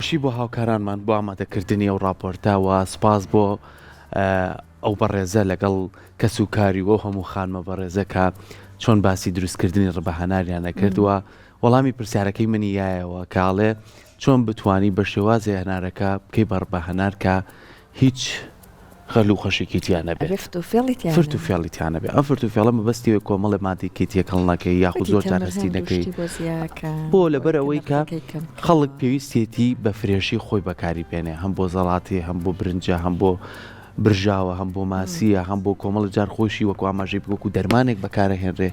باشی بۆ هاوکارانمان بۆ ئامادەکردنی ئەو راپۆرتاوە سپاس بۆ ئەو بەڕێزە لەگەڵ کەس و کاری وە هەموو خانمە بەڕێزەکە چۆن باسی دروستکردنی ڕبەهەناریانە کردووە وەڵامی پرسیارەکەی منی یایەوە کاڵێ چۆن بتانی بە شێوازی هەنارەکە بکەی بە ڕبەهەنار کە هیچ خەلو خەشێکی تیانە بێت فرت و فێڵیتیانە بێت ئەم فرت و فێڵە مەبەستیوە کۆمەڵی مادێکی تێکەڵنەکەی یاخود زۆر جارهستی دەکەی بۆ لەبەر ئەوەی کە خەڵک پێویستێتی بە فرێشی خۆی بەکاری بێنێ هەم بۆ زەڵاتی هەم بۆ برنجە هەم بۆ برژاوە هەم بۆ ماسیە هەم بۆ کۆمەڵی جار خۆشی وەکو ئاماژەی بگوکو دەرمانێک بەکارە هێنرێ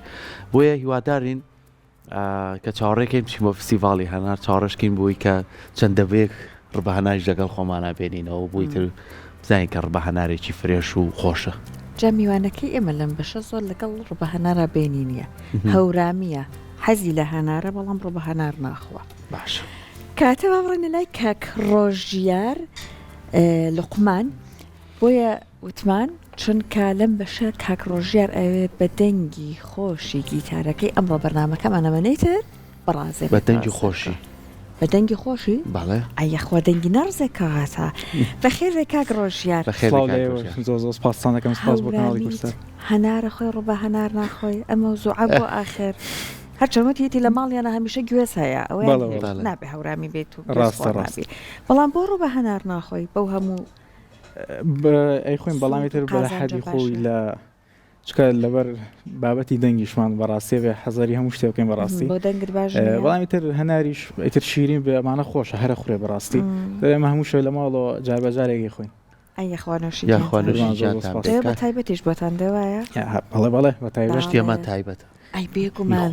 بۆیە هیوادارین کە چاوەڕێکین بچین بۆ فستیڤاڵی هەنار چاوەڕێشکین بۆی کە چەندەبێک ڕبەهەناریش لەگەڵ خۆمانە بێنینەوە بۆی تر بزانین کە ڕبەهەنارێکی فرێش و خۆشە جا میوانەکەی ئێمە لەم بەشە زۆر لەگەڵ ڕبەهەنارە بێنی نییە هەورامیە حەزی لە هەنارە بەڵام ڕبەهەنار ناخوە باش کاتەوە بڕێنە لای کاک ڕۆژیار لوقمان بۆیە وتمان چونکە لەم بەشە کاک ڕۆژیار ئەوێ بە دەنگی خۆشی گیتارەکەی ئەمڕۆ بەرنامەکەمانەمەنیتر بەڕازێ بە دەنگی خۆشی بە دەنگی خۆشی بەڵێ ئەیەخوا دەنگی نەڕزێک کەغاتە بەخێرێ کاک ڕۆژیار زۆر سپاسانەکەم سپاس بۆ کاناڵی کورسە هەنارە خۆی ڕبەهەنار ناخۆی ئەمە زوعە بۆ ئاخر هەرچەمەتیەتی لە ماڵیانە هەمیشە گوێز هەیە ئەوەی نابێ هەورامی بێت و ڕاستە بەڵام بۆ ڕبەهەنار ناخۆی بەو هەموو ئەی خوێن بەڵامی تر بە حەدی خۆی لە چکە لەبەر بابەتی دەنگیشمان بەڕاستی بێ حەزاری هەموو شتێ بکەین بەڕاستی بۆ دەنگت باش بەڵامی تر هەناریش ئیتر شیرین بێ ئەمانە خۆشە هەرە خوێ بەڕاستی ئێمە هەموو شوێ لە ماڵەوە جاربەجارێکی خوێن ئەیەخوانەشی بە تایبەتیش بۆتان دەوایە بەڵێ بە تایبەت ئێمە تایبەتە ئەی بێگومان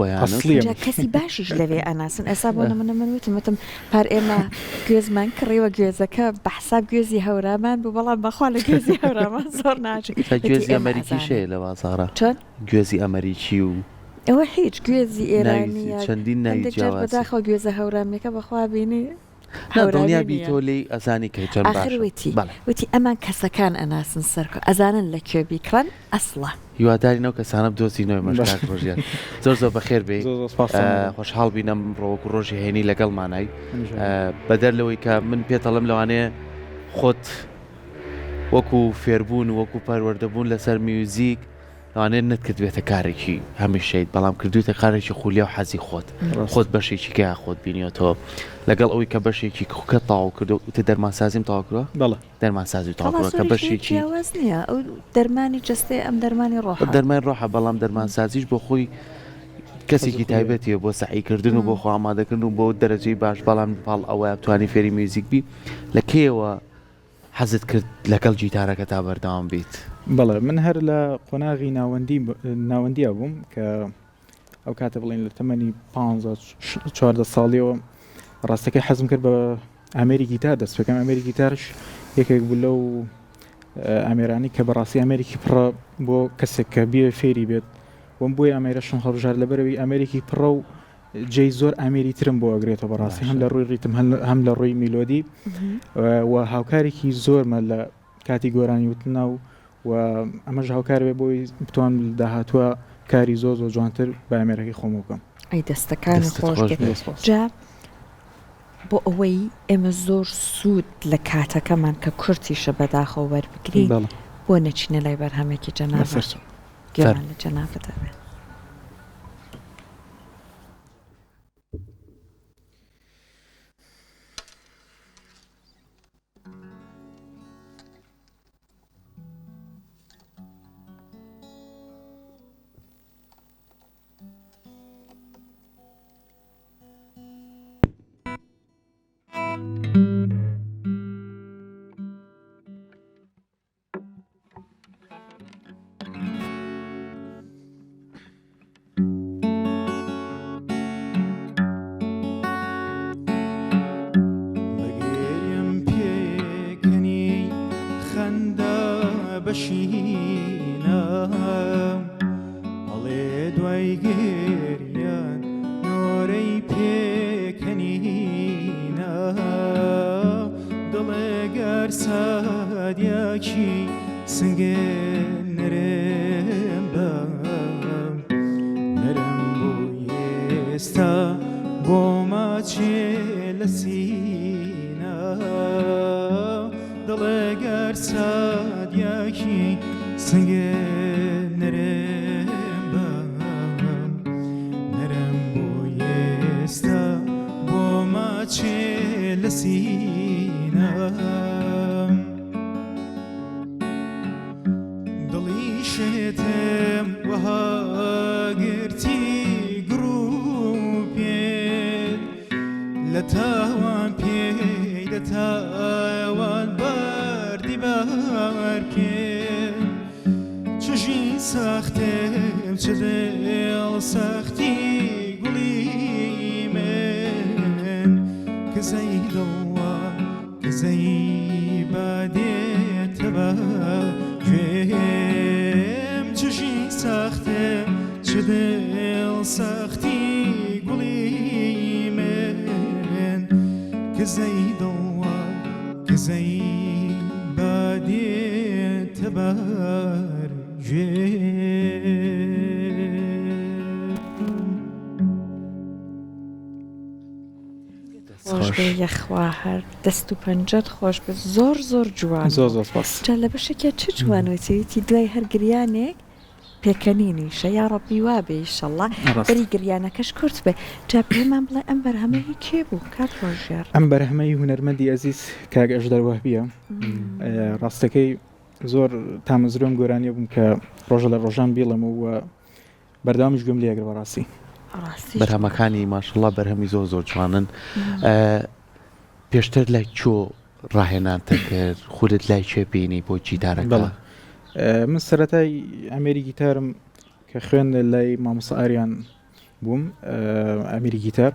کەسی باشیش لەوێ ئەناسن ئێستا بۆ نەمەە منوتم پار ئێمە گوێزمان کڕیوە گوێزەکە بە حساب گوێزی هەورامان بوو بەڵام بەخوا لە گوێزی هەورامان زۆر ناچێت گوێزی ئەمریکی شەیە لە بازارە چۆن گوێزی ئەمریکی و ئەوە هیچ گوێزی ئێرانی چەندین بەداخەوە گوێزە هەورامێکە بەخوا بینی دڵنیا بیتۆلی ئەزانی کە چەند وتی ئەمان کەسەکان ئەناسن سەرکە ئەزانن لە کوێ بیکڕن ئەسڵە هیوادارینەوە کەسانە بدۆزینەوەی مەشکاک ڕۆژیان زۆر بەخێر بێ خۆشحاڵ بینم ڕۆوەکو ڕۆژی هێنی لەگەڵمانای بەدەر لەوەی کە من پێتەڵم لەوانەیە خۆت وەکو فێربوون و وەکو پەروەردەبوون لەسەر میوزیک لەوانەیە نەتکردوێتە کارێکی هەمیشەیت بەڵام کردوێتە کارێکی خولیا و حەزی خۆت بەشێکی کە خۆت بینیەوە لەگەڵ ئەوەی کە بەشێکی کوکە تاو کردو وتە دەرمانسازیم تاواکرۆ بەڵێ دەرمانسازی تاواکرۆ کە بەشێکی نییە ئەو دەرمانی جستێ ئەم دەرمانی ڕۆح دەرمان ڕۆحە بەڵام دەرمانسازیش بۆ خۆی کەسێکی تایبەتیە بۆ سعیکردن و بۆ خۆ ئامادەکردن و بۆ دەرەجەی باش بەڵام پاڵ ئەوەیە بتوانانی فێری میوزیک بی لە کێوە حەزت کرد لەگەڵ جیتارەکە تا بەردەوام بیت بەڵێ من هەر لە قۆناغی ناوەندیە بووم کە ئەو کاتە بڵین لە تەمەنی 15 ساڵیەوە ڕاستەکەی حەزم کرد بە ئەمێری گیتار دەست پێکەم ئەمێری گیتارش یەکێک بوو لەو ئەمێرانی کە بەڕاستی ئەمریکی پڕە بۆ کەسێک کە بێ فێری بێت وەم بۆی ئەمێرەشم هەڵبژار لەبەرەوەی ئەمریکی پڕە و جێی زۆر ئەمێری ترم بۆ ئەگرێتەوە بەڕاستی هەم لە ڕووی ڕیتم هەم لە ڕووی میلۆدی و هاوکارێکی زۆرمە لە کاتی گۆرانی وتنا و ئەمەش هاوکار بێ بۆی بتوان داهاتووە کاری زۆر جوانتر بە ئەمێرەکەی خۆم بکەم ئەی دەستەکان خۆش جا بۆ ئەوەی ئێمە زۆر سوود لە کاتەکەمان کە کورتیشە بەداخەوە وەربگری بۆ نەچینە لای بەرهەمێکی جەنابە گێران لە جەنابەدا بێت ئێستا بۆ ماچێ لە سینە دڵێگەر سادیاکی سنگێ نەرێم بام نەرم بۆ ئێستا بۆ ماچێ لە سینەم دڵی شێتم وەها گرتی گروپێت لە تاوان پێی لە تاوان بەردی بارکێت چژی ساختم چ دڵ سەختی گوڵی من کزەی دڵوە کزەی بادێتە بە گوێم چژی ساختم چ دڵ سەختی گوڵی من کزەی دڵوە کزەی بادێتە بەر خۆش بێ یەخوا هەر دەست و پەنجەت خۆش بێ زۆر زۆر جوان زۆر سپاس جا لە بەشێکە چ جوانوەتی دوای هەر گریانێک پێکەنینیشە یا ڕەبی وا بێ ئیشەڵڵا بەری گریانەکەش کورت بێ جا پێمان بڵێ ئەم بەرهەمەی کێ بوو کاک ڕۆژێر ئەم بەرهەمەی هونەرمەندی ئەزیز کاک ئەژدەر وەهبیە ڕاستەکەی زۆر تامەزرۆم گۆرانیە بووم کە ڕۆژە لە ڕۆژان بیڵم و بەرداوامیش گوێم لێگرە بەڕاستی بەرهەمەکانی ماشەڵڵا بەرهەمی زۆر زۆر جوانن پێشتر لای چۆ ڕاهێنانتە کرد خودت لای چێ بینی بۆ گیتارەکە من سەرەتای ئەمێری گیتارم کە خوێن لای مامۆستا ئاریان بووم ئەمێری گیتار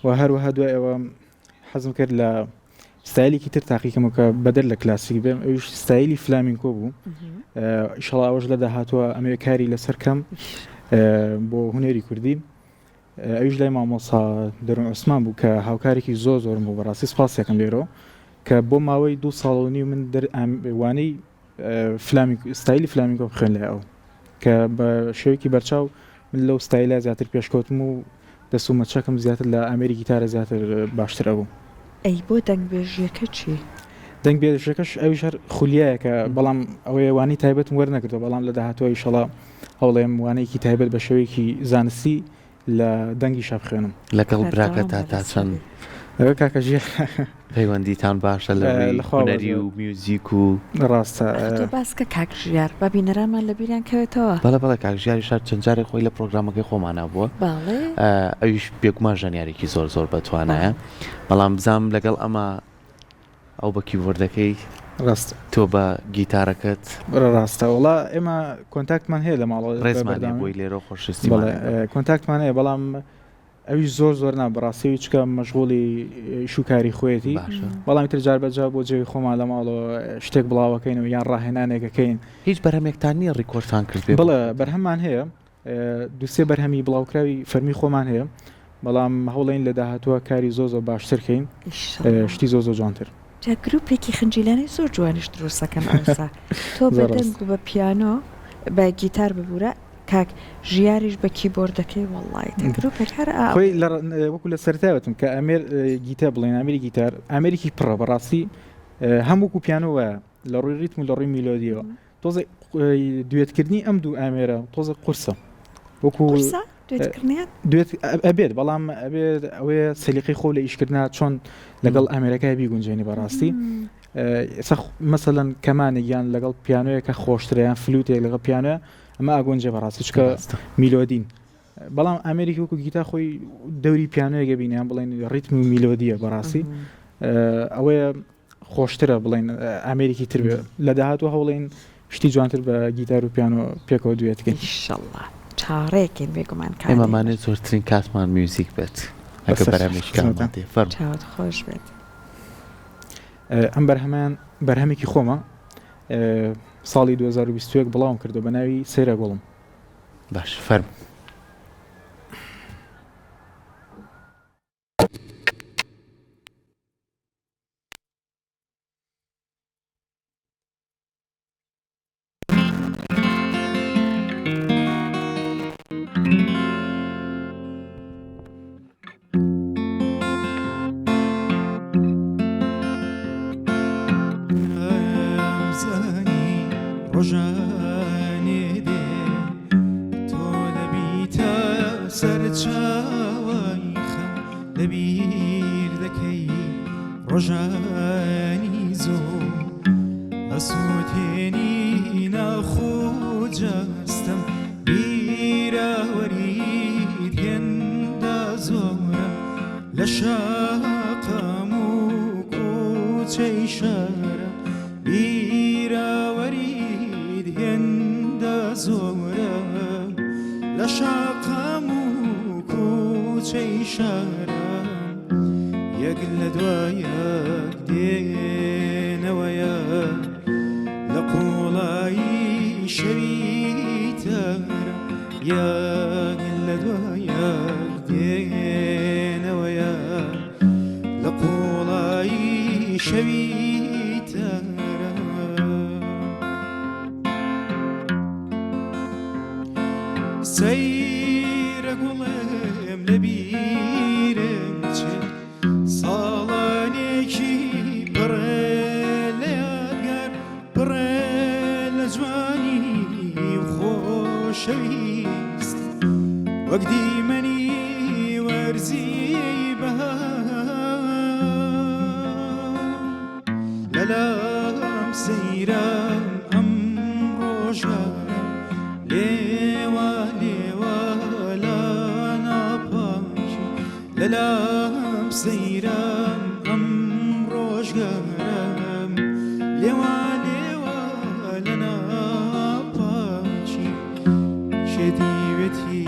و هەروەها دوای ئەوە حەزم کرد لە ستایلێکی تر تاقیکەمەوە کە بەدەر لە کلاسیک بێم ئەوش ستایلی فلامینکۆ بوو ئیشەڵا ئەوەش لە داهاتوە ئەمێ کاری لەسەر کەم بۆ هونێری کوردی ئەویش لای مامۆستا دەرون عوسمان بوو کە هاوکارێکی زۆر زۆرم بوو بەڕاستی سپاسێکم لێرەوە کە بۆ ماوەی 2 ساڵ و نیو من وانەی ستایلی فلامینکۆ بخوێن لای ئەو کە بە شێوەیەکی بەرچاو من لەو ستایلە زیاتر پێشکەوتم و دەست و مەچەکەم زیاتر لە ئەمێری گیتارە زیاتر باشترە بوو ئەی بۆ دەنگبێژیەکە چی؟ دەنگبێژەکەش ئەویش هەر خولیایە کە بەڵام ئەوەیە وانی تایبەتم وەرنەگرتەوە بەڵام لە داهاتوە ئیشەڵا هەوڵێم وانەیەکی تایبەت بە شێوەیەکی زانستی لە دەنگی شە بخوێنم لەگەڵ براکە تا چەند لەگەڵ کاکەژیە پەیوەندیتان باشە لە هونەری و میوزیک و ڕاستە باسکە کاکژیار بەبینەرامان لە بیریان کەوێتەوە بەڵێ کاکژیاری شار چەند جارێک خۆی لە پرۆگرامەکەی خۆمانە بووە ئەویش بێگومان ژەنیارێکی زۆر زۆر بەتوانایە بەڵام بزانم لەگەڵ ئەمە ئەو بە کیبۆردەکەی ڕاست تۆ بە گیتارەکەت ڕاستە وڵا ئێمە کۆنتاکتمان هەیە لە ماڵەوە ڕێزمانی بۆی لێرە خۆشویستی کۆنتاکتمان هەیە بەڵام ئەویش زۆر نابڕاستی چکە مەشغوڵی شوکاری خۆیەتی بەڵامی تر جار بەجا بۆ جێوی خۆمان لە ماڵەوە شتێک بڵاوەکەینەوە یان ڕاهێنانێکەکەین هیچ بەرهەمێکتان نییە ڕیکۆردتان کرد بڵێ بەرهەممان هەیە دوسێ بەرهەمی بڵاوکراوی فەرمی خۆمان هەیە بەڵام هەوڵین لە داهاتووە کاری زۆر باشترکەین شتی زۆر جوانتر جا گروپێکی خنجیلانەی زۆر جوانیش دروستەکەم ئەوسا تۆ بە دەنگ و بە پیانۆ بە گیتار ببوورە کاک ژیاریش بە کیبۆردەکەی وەڵڵای گروپێک هەر خۆی وەکو لە سەرتاوەتم کە ئەمێر گیتار بڵێن ئەمێری گیتار ئەمریکی پڕە بەڕاستی هەمووکو پیانۆوە لە ڕووی ریتم و لە ڕووی میلۆدیەوە تۆزە دوێتکردنی ئەم دوو ئامێرە تۆزە قورسە وەکو دوێت ئەبێت بەڵام ئەبێت ئەوەیە سەلیقی خۆ لە ئیشکردنا چۆن لەگەڵ ئەمریکای بیگونجێنی بەڕاستی مەسەلەن کەمانێک یان لەگەڵ پیانۆیەکە خۆشتریان فلوتێک لەگەڵ پیانۆە ئەمە ئاگۆنجێ بەڕاستی چکە میلۆدین بەڵام ئەمریکی وەکو گیتا خۆی دەوری پیانۆیەگە بینیان بڵێن ڕیتم و میلۆدیە بەڕاستی ئەوەیە خۆشترە بڵێن ئەمریکی تر لە داهاتوە هەوڵێن شتی جوانتر بە گیتار و پیانۆ پێکەوە دوێتکەین ئینشەڵڵا چارەیەکێن بێگومان ئێمەمانێت زۆرترین کاتمان میوزیک بێت ئەگە بەرهەمێکی خۆش بێت ئەم بەرهەمێکی خۆمە ساڵی 2021 بڵاوم کردو بە ناوی سەیرە گوڵم باش فەرم ڕۆژانێ دێ تۆ دەبیتە سەرچاوای خەم لەبیر دەکەی ڕۆژانی زۆر ئەسووتێنی ناخۆجەستەم بیراوەریت هێندا زۆرە لە شاقەم و کوچەی شارە بیراوەریت هێندا زۆرە لە شاقەم و کوچەی شارە یەک لە دوای یەک دێنەوەیە لە قوڵایی شەوی تەرە یەک لە دوای یەک دێنەوەیە لە قوڵایی شەوی تەرە سەیرە گوڵێم لە بیرم چێ ساڵانێکی پڕێ لە یادگار پڕێ لە جوانی و خۆشەویست وەک دیمەنی وەرزی بەهار لەلام سەیرم ئەم ڕۆژانە لێوە لێوە لا ناپاکی لەلام سەیرم ئەم ڕۆژگارم لێوە لێوە لە ناپاکی شێدیوێتی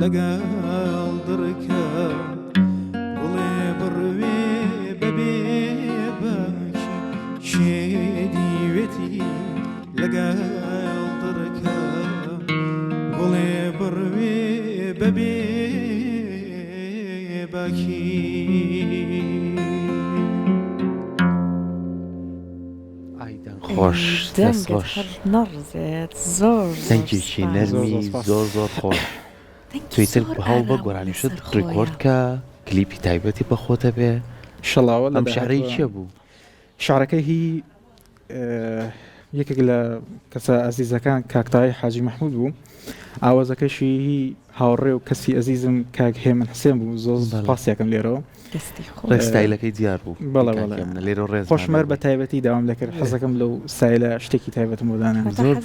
لەگەڵ دڕکە بڵێ بڕوێ بەبێ باکی شێدیوێتی لەگەڵ دڕکە بڵێ بڕوێ بەبێ باکی ئایدان خۆش دەست خۆش نەڕزێت زۆر سەنگێکی نەرمی زۆر زۆر خۆش تویتر هەوڵ بە گۆرانی شت ڕێکۆرد کە کلیپی تایبەتی بە خۆتە بێ شڵاوە ئەم شعرەی چییە بوو؟ شعرەکەی هی یەکێک لە کەسە ئەزیزەکان کاکتای حاجی مەحموود بوو ئاوازەکەشی هی هاوڕێ و کەسی ئەزیزم کاک هێمن حسێن بوو زۆر پاسیەکەم لێرەوە ڕێستایلەکەی دیار بوو بەڵێ لێرە ڕێز خۆشمەر بە تایبەتی داوام دەکرد حەزەکەم لەو سایلە شتێکی تایبەتم بۆدانە زۆر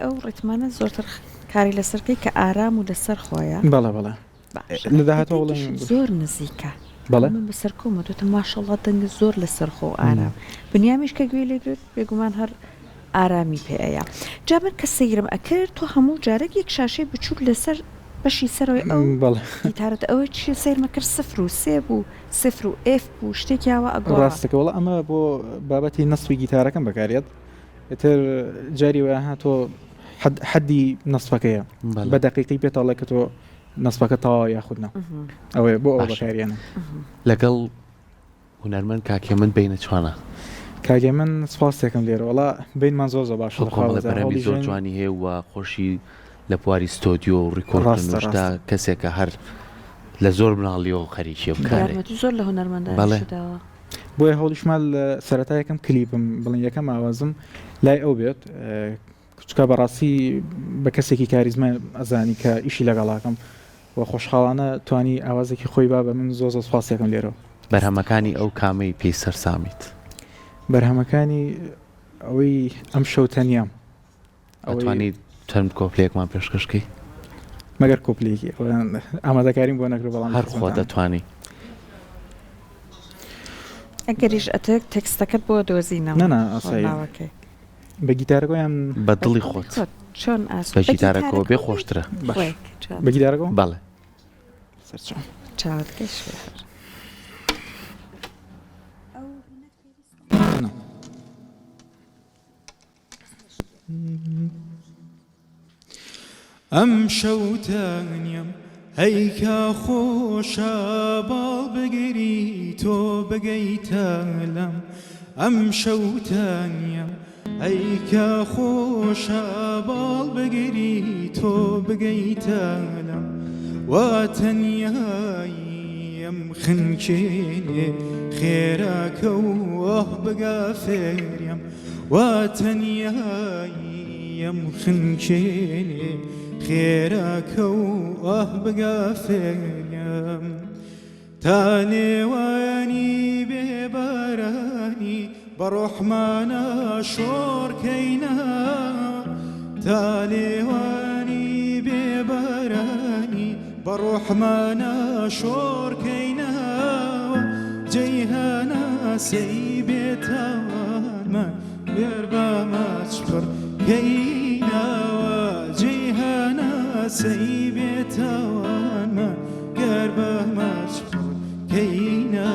ئەو ڕێتمانە زۆرتر کاری لەسەرکەی کە ئارام و لەسەر خۆیە بەڵێ بەڵێ لە داهاتەوە بڵێن زۆر نزیکە بەڵێ من بەسەر کۆمە دوتە ماشەڵڵا دەنگە زۆر لەسەر خۆ ئارام بنیامیش کە گوێ لێگرێت بێگومان هەر ئارامی پێەیە جا من کە سەیرم ئەکرد تۆ هەموو جارێک یەک شاشەی بچووک لەسەر بەشی سەرەوەی ئەو گیتارت ئەوەی چی سیرمە کرد 0 و 3 بوو 0 و F بوو شتێکیاوە ئەگۆ ڕاستەکەوڵە ئەمە بۆ بابەتی نەسوی گیتارەکەم بەکارێت ئێتر جاری وە هاتۆ حەدی نەسفەکەیە بە دەقیقی پێتاڵێ کە تۆ نەسفەکە تەواو یاخودنا ئەوەیە بۆ ئەو بەکارێنە لەگەڵ هونەرمەند کاکێ من بینە چوانە کاگە من سپاسێکم لێرە وڵا بینمان زۆر زۆر باش بەرەمی زۆر جوانی هەیە و خۆشی لە پواری ستۆدیۆ و ڕیکۆردشتا کەسێکە هەر لە زۆر مناڵیەوە خەریکیە بکارێت زۆر لە هونەرمەندەوە بۆیە هەوڵیشمال سەرەتایەکەم کلیپم بڵین یەکەم ئاوازم لای ئەو بێت کچکە بەڕاستی بە کەسێکی کاریزمە ئەزانی کە ئیشی لەگەڵاکەم و خۆشحاڵانە توانی ئاوازێکی خۆی با بە من زۆر زۆر سپاسێکم لێرەوە بەرهەمەکانی ئەو کامەی پێی سەرسامیت بەرهەمەکانی ئەوەی ئەم شەو تەنیام ئەوانی چەند کۆپلێکمان پێشکەشکی مەگەر کۆپلێکی ئامادەکاریم بۆ نەکرد بەڵام هەر خۆ دەتوانی ئەگەریش ئەتێک تێکستەکەت بۆ دۆزینەوە نەنا ئاسایی بە گیتارەکەیان بە دڵی خۆت چۆن بە گیتارەکەەوە بێ خۆشترە بە گیتارەکەەوە بەڵێ چاوتکەش ئەم شەوتانیم هەیکە خۆشە باڵ بگەری تۆ بگەیتە لەم ئەم شەوتانیم هەیکە خۆشە باڵ بگەری تۆ بگەیتە لەم وا تەنیاییم خنکێنێ خێراکە و وەه بگا فێریم وا تەنیایی يم خنكيني خيرك واه بقافيم تالي واني ببراني بروح مانا شور كينا تالي واني ببراني بروح مانا شور كينا جيهانا سيبتان ما يربا ما تشبر كينا جيهانا سيبتان ما يربا ما تشبر كينا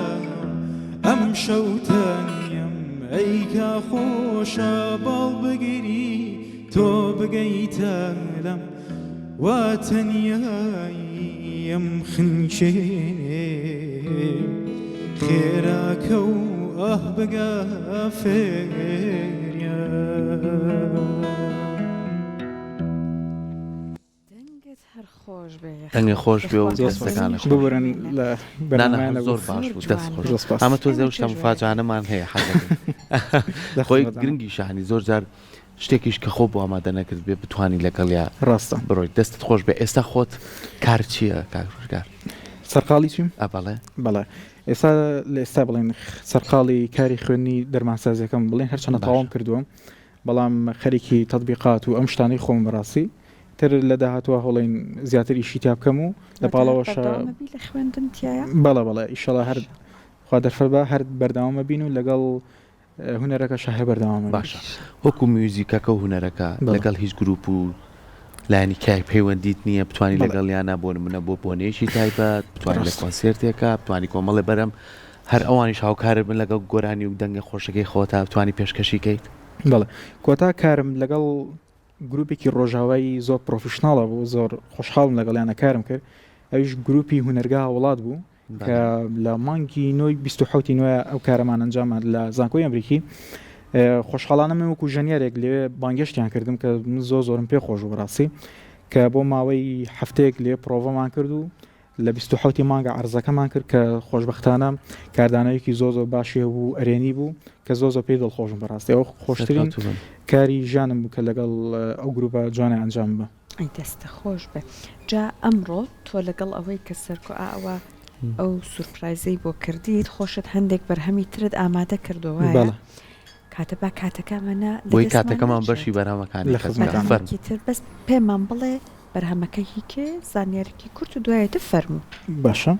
أم شوتان يم أيكا خوشا بالبقري تو بقيتا لم واتنياي يم خنشيني خيرك واه بقى فيريا دەنگت هەر خۆش بێ دەنگی خۆش بێ و دەخوازم دەستەکانە دەنگی ببرن خۆش لە نانە بەرنامەیانە زۆر بۆ باش بوو دەست خۆش زۆر سپاس. ئەمە تۆ ئێمە زەوشتە چێژ مفاجانەمان هەیە حەزەکەم خۆی گرنگی شانی زۆر جار شتێکیش کە خۆ بۆ ئامادە نەکرد بێ بتوانی لەگەڵ یا ڕاستە بڕۆیت دەستت خۆش بێ ئێستا خۆت کار چییە کاکڕۆژگار سەرقاڵی چیم ئەبەڵێ بەڵێ ئێستا لە ئێستا بڵێن سەرقاڵی کاری خوێنی دەرمانسازیەکەم بڵێن هەرچەنە باش. تاوام کردووە بەڵام خەریکی تەطبیقات و ئەم شتانەی خۆم بەڕاستی تر لە داهاتوە هەڵێن زیاتر ئیشی تیا بکەم و لە پاڵەوەش بەردەوامەبی لە خوێندن تایە بەڵە بەڵێ ئیشەڵا هەر خوا دەرفەربا هەر بەردەوامە بین و لەگەڵ هوەرەکە شاهێ بەردەوامە باشە وەکو میوزیکەکە و هوەرەکە بەڵێ. لەگەڵ هیچ گروپ و لانی کای پەیوەندیت نییە بتوانانی بەڵێ. لەگەڵ یانە بۆ نمونە بۆ بۆنێشی تایبەت بتوانانی لە ڕاست. کۆنسێرتێکە بتوانی کۆمەڵێ بەرەم هەر ئەوانی شاوکارت بن لەگەڵ گۆرانی و دەنگە خۆشەکەی خۆتا بتوانی پێشکەشیکەیت بەڵێ کۆتا کارم لەگەڵ گروپێکی ڕۆژاوایی زۆر پرۆفشناڵە بوو زۆر خۆشحاڵم لەگەڵیانە کارم کرد ئەویش گروپی هوەرگا وڵات بوو کە لە مانگی نۆی 27 نوێ ئەو کارەمان ئەنجامات لە زانکۆی ئەمریکی خۆشحاڵانە من وەکو ژەنیارێک لێ بانگەشتیان کردم کە من زۆرم پێ خۆش بوو بەڕاستی کە بۆ ماوەی هەفتەیەک لێ پرۆڤەمان کرد و لە 27 مانگە عەرزەکەمان کرد کە خۆشبەختانە کاردانەوەیەکی زۆر باشی بوو ئەرێنی بوو کە زۆر پێی دڵخۆشم بەڕاستی ئەو خۆشترین کاری ژانم بوو کە لەگەڵ ئەو گروپە جوانە ئەنجام بە ئەی دەستە خۆش بێ جا ئەمڕۆ تۆ لەگەڵ ئەوەی کە سەرکۆ ئەوە ئەو سورپرایزەی بۆ کردیت خۆشت هەندێک بەرهەمی ترت ئامادە کردەوە بەڵێ کاتە با کاتەکەمەنە بۆی کاتەکەمان بەشی بەرهەمەکانی لە خزمەتانە. فەرمو بەرهەمێکی تر بەس پێمان بڵێ بەرهەمەکە هیکێ زانیارێکی کورت و دوایێتە فەرموو باشە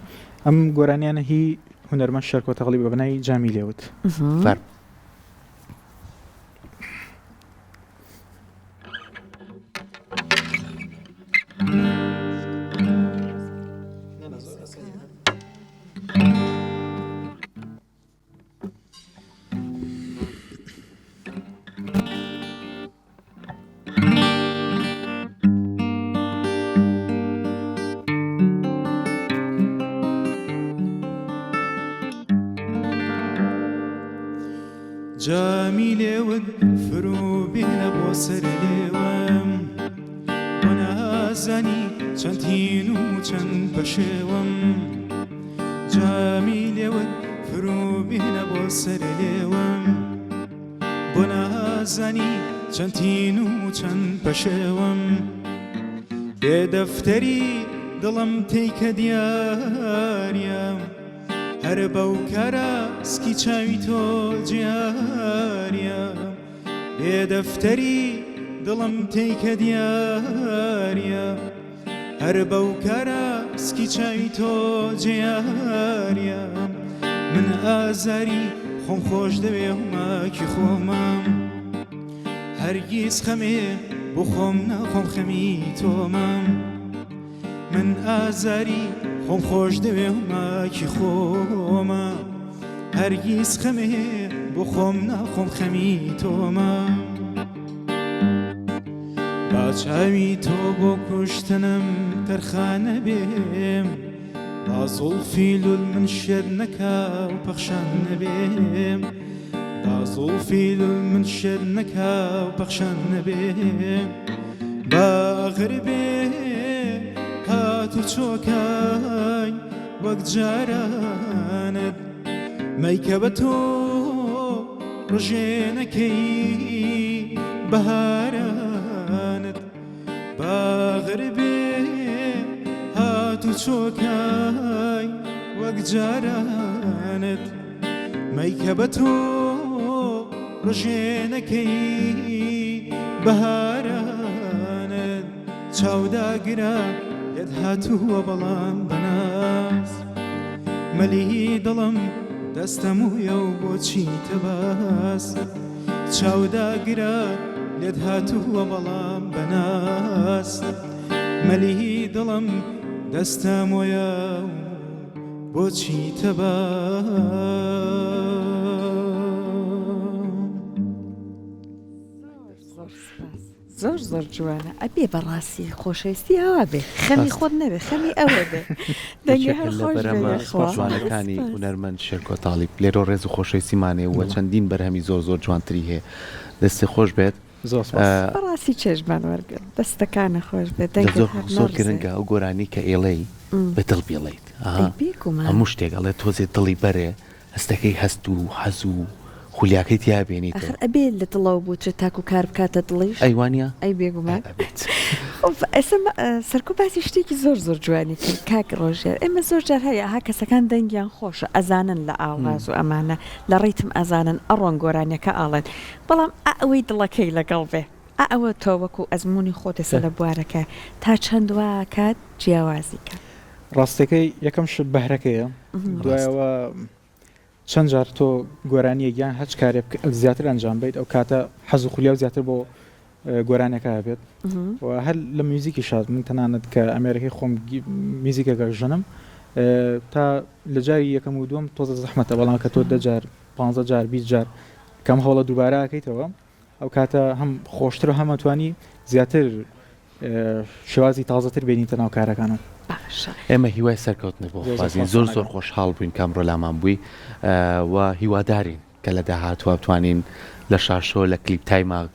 ئەم گۆرانیانە هی هوەرمەند شەرکۆ تەقلی بە بنای جامی لێوت فەرمو جامی لێوت فرو بێنە بۆ سەر لێوەم وەنازانی چەندین و چەند بەشێوەم جامی لێوت فرو بێنە بۆ سەر لێوەم بۆ نازانی چەندین و چەند بەشێوەم بێدەفتەری دڵم تێیکە دیارە هەر بەو کارە سکی چاوی تۆ جیارە بێدەفتەری دڵم تێیکە دیارە هەر بەو کارە سکی چاوی تۆ جیارە من ئازاری خۆم خۆش دەوێ هەماکی خۆمم هەرگیز خەمێ بۆ خۆم ناخۆم خەمی تۆمم من ئازاری خۆم خۆش دەوێ هەماکی خۆمە هەرگیز خەمێ بۆ خۆم ناخۆم خەمی تۆمە با چاوی تۆ بۆ کوشتنم تەرخانە بێم با زوڵفی لول من شێر نەکا و پەخشان نەبێم با زوڵفی لول من شێر نەکا و پەخشان نەبێم با غربێ هات و چۆکای وەک جارانت مەیکە بە تۆ ڕژێنەکەی بەهارە چۆکای وەک جارانت مەیکە بە تۆ ڕژێنەکەی بەهارانت چاوداگرا لێت هاتووە بەڵام بەناس مەلی دڵم دەستەمویە و بۆچی تەباس چاوداگرا لێت هاتووە بەڵام بەناس مەلی دڵم دەستەمویە و بۆچی زۆر زۆر جوانە ئەبێ بەڕاستی خۆشەویستی ئەوە بێ خەمی خۆت نەبێ خەمی ئەوە بێ دەنگە هەر خۆش جوانەکانی هونەرمەند شێرکۆ تاڵیب لێرۆ ڕێز و خۆشەویستیمانێ و چەندین بەرهەمی زۆر زۆر جوانتری هەیە دەستی خۆش بێت بەڕاستی چێژمان وەرگرت دەستەکانە خۆش بێت زۆر گرنگە ئەو گۆرانی کە ئێڵەی بە دڵ بێڵیت هەموو شتێک ئەڵێ تۆزێت دڵی بەرێ هەستەکەی هەست و حەز و خولیاکەی تیا بێنیت ئەبێ لە دڵەوە بووترێت تاکو کار بکاتە دڵیش ئەیوانە ئەی بێگومان سەرکو باسی شتێکی زۆر زۆر جوانی کرد کاک ڕۆژێر ئێمە زۆر جار هەیە ها کەسەکان دەنگیان خۆشە ئەزانن لە ئاواز و ئەمانە لە ڕیتم ئەزانن ئەڕۆن گۆرانیەکە ئاڵێن بەڵام ئەوەی دڵەکەی لەگەڵ بێ ئەوە تۆ وەکو ئەزمموی خۆتەسە لە بوارەکە تا چەندوا کات جیاوازی کە ڕاستەکەی یەکەم شت بەهرەکەیە دوایەوە چەند جار تۆ گۆرانیەکیان هەچ کارێ زیاتر ئەنجام بیت ئەو کاتە حەز و خولیا و زیاتر بۆ گۆرانەکە بێت هەر لە میوزیکی شاد من تەنانەت کە ئەمریکای خۆم میزیکەکە ژنم تا لە جاری یەکەم و دووەم تۆزە زەحمەتە بەڵام کە تۆ 10 جار 15 جار 20 جار کەم هەوڵە دووبارەکەیتەوە ئەو کاتە هەم خۆشتر و هەمەتوانی زیاتر شێوازی تازەتر بینیتە ناو کارەکانە ئێمە هیوای سەرکەوتنە بۆ خوازین زۆر زۆر خۆشحاڵ بووین کامڕۆ لامان بووی و هیوادارین کە لە داهاتوە بتوانین لە شاشۆ لە کلیپ تایما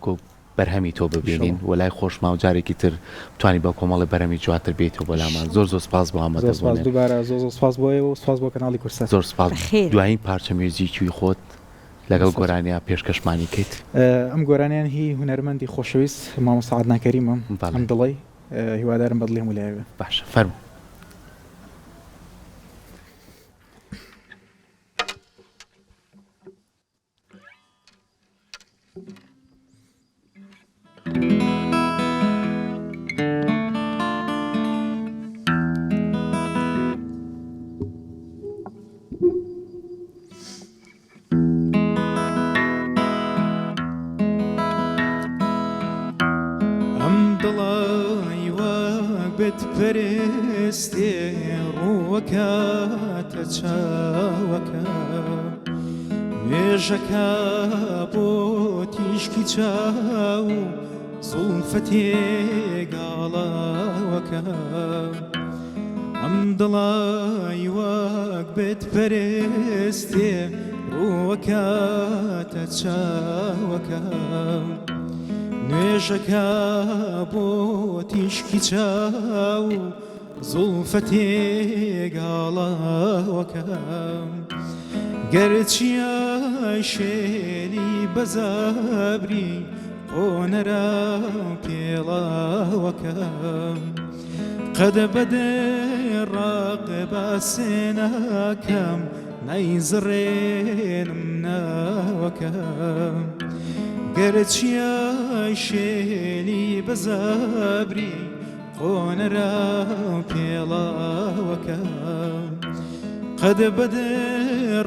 بەرهەمی تۆ ببینین و لای خۆشما و جارێکی تر بتوانین بە کۆمەڵی بەرەمی جواتر بێتەوە بۆ لامان زۆر زۆر سپاس بۆ ئامادەبوونێ دووبارە زۆر سپاس بۆیە و سپاس بۆ کەناڵی کورسە زۆر سپاس دوایین پارچە میوزیکی خۆت لەگەڵ گۆرانیا پێشکەشمانی کەیت ئەم گۆرانیان هی هونەرمەندی خۆشەویست مامۆستا عەدنان کەریمە ئەم دڵی هیوادارم بەدڵی هەموو لایەوێ باشە فەرموو پەرستێ ڕووەکاتە چاوەکە نوێژەکە بۆ تیشکی چاو زوڵفە تێگاڵاوەکە ئەم دڵای وەک بێت پەرستێ ڕووەکاتە چاوەکە نوێژەکە بۆ تیشکی چاو زوڵفە تێگاڵاوەکە گەرچیە شێلی بەزابری قۆنەرا پێڵاوەکە قەدە بەدە ڕاقبە سێناکەم نەیزڕێنم ناوەکە گەرچیە شێلی بەزابری قۆنەرا پێڵاوەکە قەدە بەدە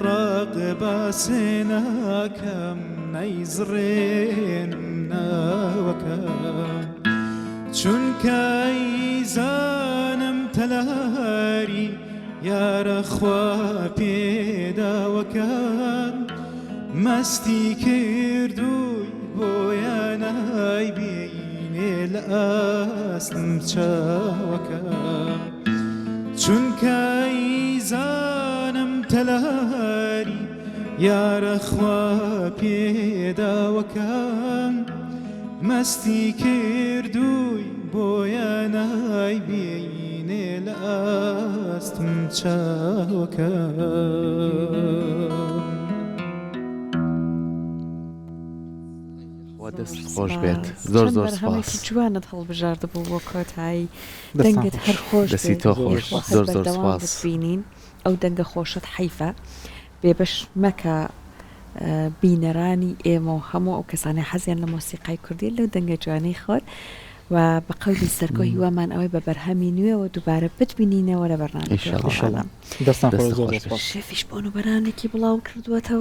ڕاقبە سێناکەم نەیزڕێنم ناوەکە چونکە ئیزانم تەلاری یارە خوا پێداوەکان مەستی کردووی بۆیان نایبینێ لە ئاستم چاوەکە چونکە ئیزانم تەلاری یارە خوا پێداوەکان مەستی کردووی بۆیان نایبینێ لە ئاستم چاوەکە خوا دەست خۆش بێت زۆر سپاس جوانت هەڵبژاردە بوو بۆ کۆتایی دەستان دەنگت خۆش. هەر خۆش دەستی تۆ خۆش زۆر سپاس بینین ئەو دەنگە خۆشت حیفە بێبش مەکە بینەرانی ئێمە و هەموو ئەو کەسانی حەزیان لە مۆسیقای کوردی لەو دەنگە جوانەی خۆت و بە قەولی سەرکۆ هیوامان ئەوەی بە بەرهەمی نوێەوە دووبارە بتبینینەوە لە بەرنامە دەستان خۆش دەست زۆر خۆش سپاس. شێفیش بۆن و بەرانێکی بڵاو کردووەتەوە